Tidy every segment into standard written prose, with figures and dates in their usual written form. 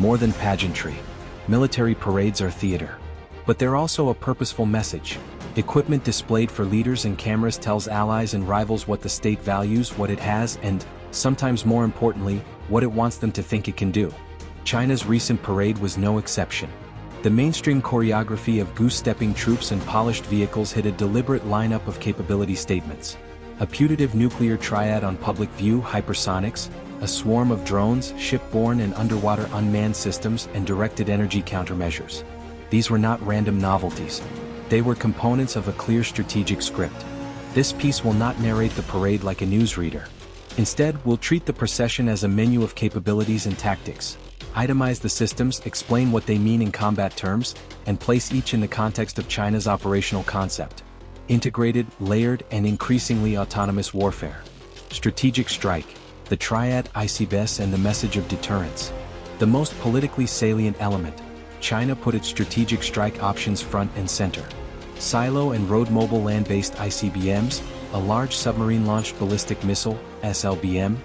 More than pageantry, military parades are theater. But they're also a purposeful message. Equipment displayed for leaders and cameras tells allies and rivals what the state values, what it has, and, sometimes more importantly, what it wants them to think it can do. China's recent parade was no exception. The mainstream choreography of goose-stepping troops and polished vehicles hit a deliberate lineup of capability statements. A putative nuclear triad on public view, hypersonics, a swarm of drones, shipborne and underwater unmanned systems, and directed energy countermeasures. These were not random novelties. They were components of a clear strategic script. This piece will not narrate the parade like a newsreader. Instead, we'll treat the procession as a menu of capabilities and tactics. Itemize the systems, explain what they mean in combat terms, and place each in the context of China's operational concept. Integrated, layered, and increasingly autonomous warfare. Strategic strike, the triad, ICBS, and the message of deterrence. The most politically salient element. China put its strategic strike options front and center. Silo and road mobile land-based ICBMs, a large submarine-launched ballistic missile, SLBM,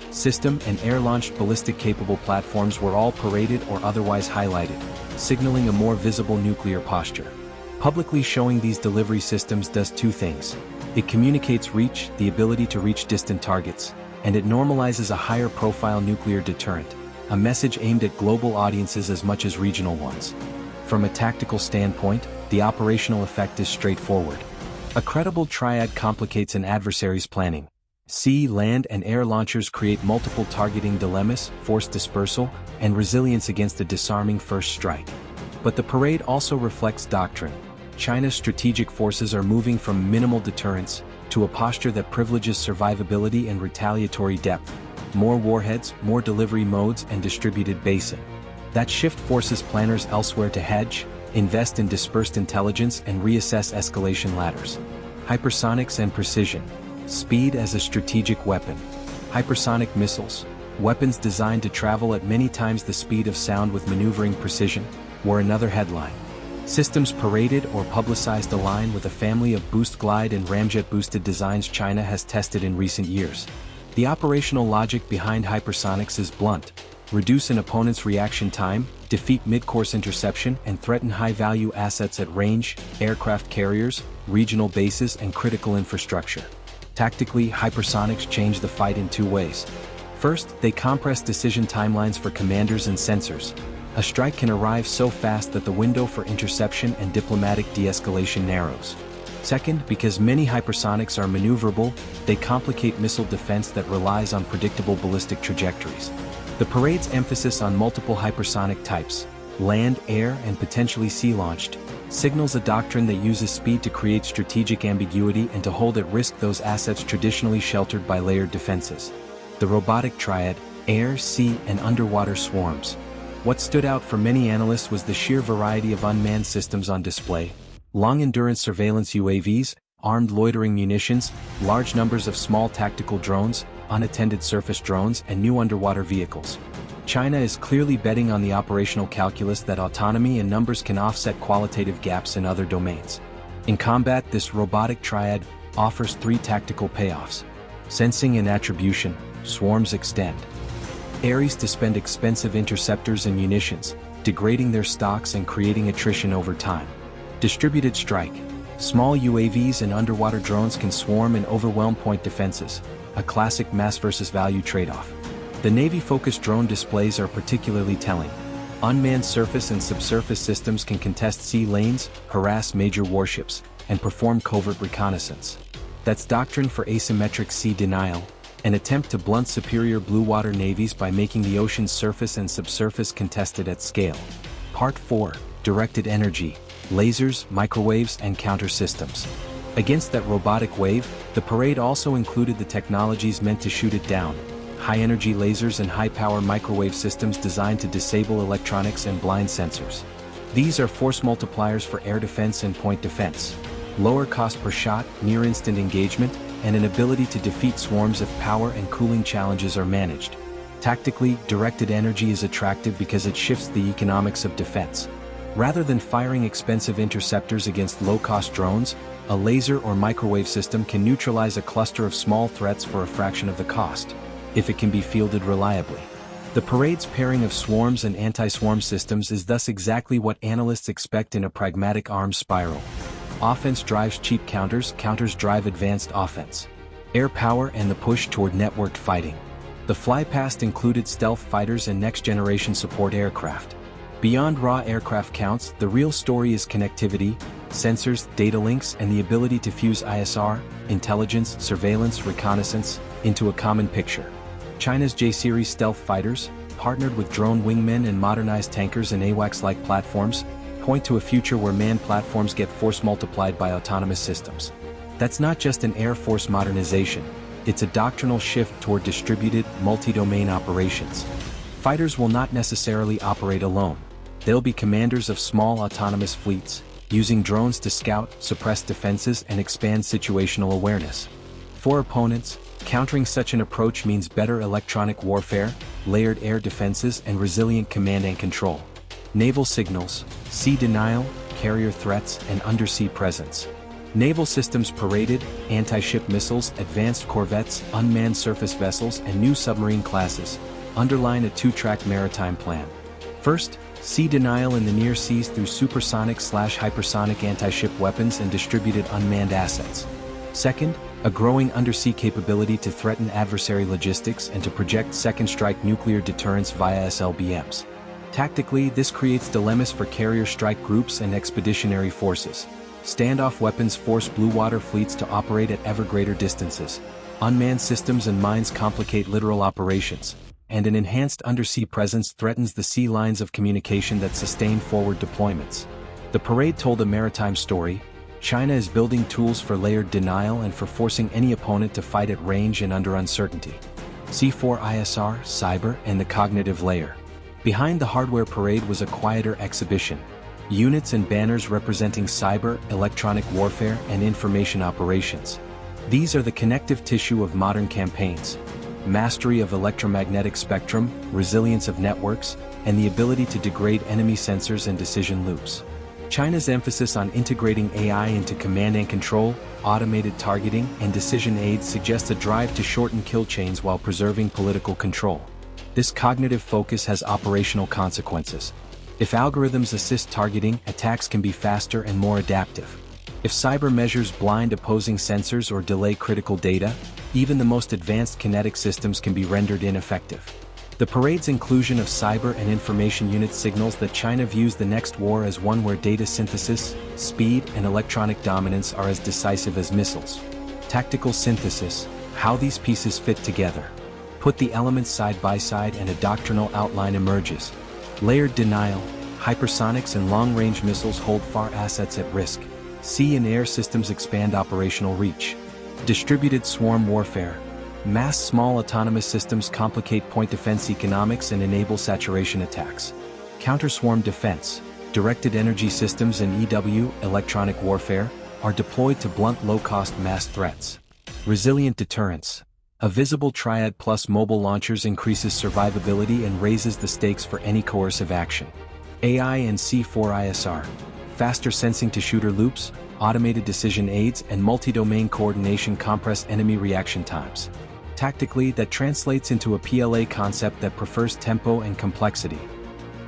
system and air-launched ballistic-capable platforms were all paraded or otherwise highlighted, signaling a more visible nuclear posture. Publicly showing these delivery systems does two things. It communicates reach, the ability to reach distant targets, and it normalizes a higher-profile nuclear deterrent, a message aimed at global audiences as much as regional ones. From a tactical standpoint, the operational effect is straightforward. A credible triad complicates an adversary's planning. Sea, land, and air launchers create multiple targeting dilemmas, force dispersal, and resilience against a disarming first strike. But the parade also reflects doctrine. China's strategic forces are moving from minimal deterrence to a posture that privileges survivability and retaliatory depth. More warheads, more delivery modes, and distributed basing. That shift forces planners elsewhere to hedge, invest in dispersed intelligence, and reassess escalation ladders. Hypersonics and precision. Speed as a strategic weapon. Hypersonic missiles, weapons designed to travel at many times the speed of sound with maneuvering precision, were another headline. Systems paraded or publicized align with a family of boost glide and ramjet-boosted designs China has tested in recent years. The operational logic behind hypersonics is blunt. Reduce an opponent's reaction time, defeat mid-course interception, and threaten high-value assets at range, aircraft carriers, regional bases, and critical infrastructure. Tactically, hypersonics change the fight in two ways. First, they compress decision timelines for commanders and sensors. A strike can arrive so fast that the window for interception and diplomatic de-escalation narrows. Second, because many hypersonics are maneuverable, they complicate missile defense that relies on predictable ballistic trajectories. The parade's emphasis on multiple hypersonic types, land, air, and potentially sea-launched, signals a doctrine that uses speed to create strategic ambiguity and to hold at risk those assets traditionally sheltered by layered defenses. The robotic triad, air, sea, and underwater swarms. What stood out for many analysts was the sheer variety of unmanned systems on display. Long-endurance surveillance UAVs, armed loitering munitions, large numbers of small tactical drones, unattended surface drones, and new underwater vehicles. China is clearly betting on the operational calculus that autonomy and numbers can offset qualitative gaps in other domains. In combat, this robotic triad offers three tactical payoffs. Sensing and attribution, swarms extend. Ares to spend expensive interceptors and munitions, degrading their stocks and creating attrition over time. Distributed strike. Small UAVs and underwater drones can swarm and overwhelm point defenses, a classic mass versus value trade-off. The Navy-focused drone displays are particularly telling. Unmanned surface and subsurface systems can contest sea lanes, harass major warships, and perform covert reconnaissance. That's doctrine for asymmetric sea denial, an attempt to blunt superior blue water navies by making the ocean's surface and subsurface contested at scale. Part 4. Directed energy, lasers, microwaves, and counter systems. Against that robotic wave, the parade also included the technologies meant to shoot it down. High-energy lasers and high-power microwave systems designed to disable electronics and blind sensors. These are force multipliers for air defense and point defense. Lower cost per shot, near-instant engagement, and an ability to defeat swarms if power and cooling challenges are managed. Tactically, directed energy is attractive because it shifts the economics of defense. Rather than firing expensive interceptors against low-cost drones, a laser or microwave system can neutralize a cluster of small threats for a fraction of the cost, if it can be fielded reliably. The parade's pairing of swarms and anti-swarm systems is thus exactly what analysts expect in a pragmatic arms spiral. Offense drives cheap counters, counters drive advanced offense. Air power and the push toward networked fighting. The flypast included stealth fighters and next-generation support aircraft. Beyond raw aircraft counts, the real story is connectivity, sensors, data links, and the ability to fuse ISR, intelligence, surveillance, reconnaissance, into a common picture. China's J-series stealth fighters, partnered with drone wingmen and modernized tankers and AWACS-like platforms, point to a future where manned platforms get force multiplied by autonomous systems. That's not just an Air Force modernization, it's a doctrinal shift toward distributed, multi-domain operations. Fighters will not necessarily operate alone. They'll be commanders of small autonomous fleets, using drones to scout, suppress defenses, and expand situational awareness. For opponents, countering such an approach means better electronic warfare, layered air defenses, and resilient command and control. Naval signals, sea denial, carrier threats, and undersea presence. Naval systems paraded, anti-ship missiles, advanced corvettes, unmanned surface vessels, and new submarine classes underline a two-track maritime plan. First, sea denial in the near seas through supersonic/hypersonic anti-ship weapons and distributed unmanned assets. Second, a growing undersea capability to threaten adversary logistics and to project second-strike nuclear deterrence via SLBMs. Tactically, this creates dilemmas for carrier strike groups and expeditionary forces. Standoff weapons force blue water fleets to operate at ever greater distances. Unmanned systems and mines complicate littoral operations, and an enhanced undersea presence threatens the sea lines of communication that sustain forward deployments. The parade told a maritime story. China is building tools for layered denial and for forcing any opponent to fight at range and under uncertainty. C4ISR, cyber, and the cognitive layer. Behind the hardware parade was a quieter exhibition. Units and banners representing cyber, electronic warfare, and information operations. These are the connective tissue of modern campaigns. Mastery of electromagnetic spectrum, resilience of networks, and the ability to degrade enemy sensors and decision loops. China's emphasis on integrating AI into command and control, automated targeting, and decision aids suggests a drive to shorten kill chains while preserving political control. This cognitive focus has operational consequences. If algorithms assist targeting, attacks can be faster and more adaptive. If cyber measures blind opposing sensors or delay critical data, even the most advanced kinetic systems can be rendered ineffective. The parade's inclusion of cyber and information units signals that China views the next war as one where data synthesis, speed, and electronic dominance are as decisive as missiles. Tactical synthesis, how these pieces fit together. Put the elements side by side and a doctrinal outline emerges. Layered denial, hypersonics and long-range missiles hold far assets at risk. Sea and air systems expand operational reach. Distributed swarm warfare. Mass small autonomous systems complicate point defense economics and enable saturation attacks. Counter-swarm defense. Directed energy systems and EW, electronic warfare, are deployed to blunt low-cost mass threats. Resilient deterrence. A visible triad plus mobile launchers increases survivability and raises the stakes for any coercive action. AI and C4ISR. Faster sensing to shooter loops, automated decision aids, and multi-domain coordination compress enemy reaction times. Tactically, that translates into a PLA concept that prefers tempo and complexity.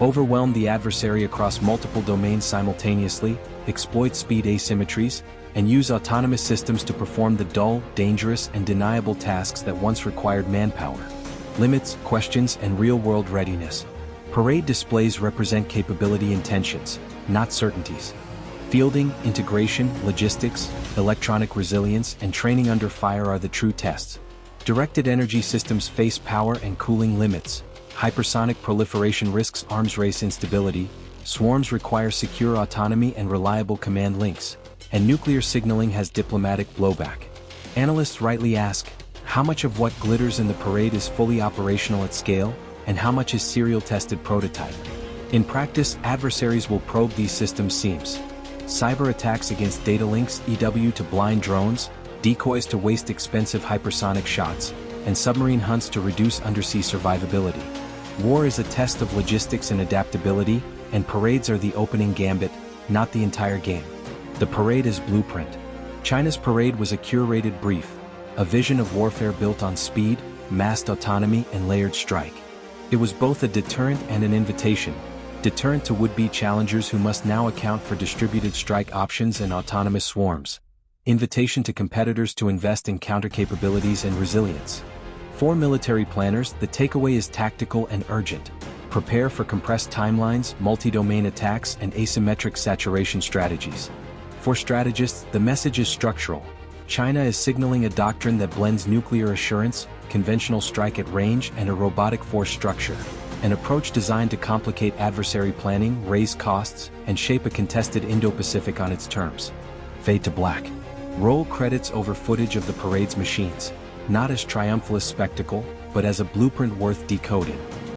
Overwhelm the adversary across multiple domains simultaneously, exploit speed asymmetries, and use autonomous systems to perform the dull, dangerous, and deniable tasks that once required manpower. Limits, questions, and real-world readiness. Parade displays represent capability intentions, not certainties. Fielding, integration, logistics, electronic resilience, and training under fire are the true tests. Directed energy systems face power and cooling limits. Hypersonic proliferation risks arms race instability. Swarms require secure autonomy and reliable command links. And nuclear signaling has diplomatic blowback. Analysts rightly ask, how much of what glitters in the parade is fully operational at scale, and how much is serial-tested prototype? In practice, adversaries will probe these systems' seams. Cyber attacks against data links, EW to blind drones, decoys to waste expensive hypersonic shots, and submarine hunts to reduce undersea survivability. War is a test of logistics and adaptability, and parades are the opening gambit, not the entire game. The parade is blueprint. China's parade was a curated brief, a vision of warfare built on speed, massed autonomy, and layered strike. It was both a deterrent and an invitation. Deterrent to would-be challengers who must now account for distributed strike options and autonomous swarms. Invitation to competitors to invest in counter-capabilities and resilience. For military planners, the takeaway is tactical and urgent. Prepare for compressed timelines, multi-domain attacks, and asymmetric saturation strategies. For strategists, the message is structural. China is signaling a doctrine that blends nuclear assurance, conventional strike at range, and a robotic force structure. An approach designed to complicate adversary planning, raise costs, and shape a contested Indo-Pacific on its terms. Fade to black. Roll credits over footage of the parade's machines, not as triumphalist spectacle, but as a blueprint worth decoding.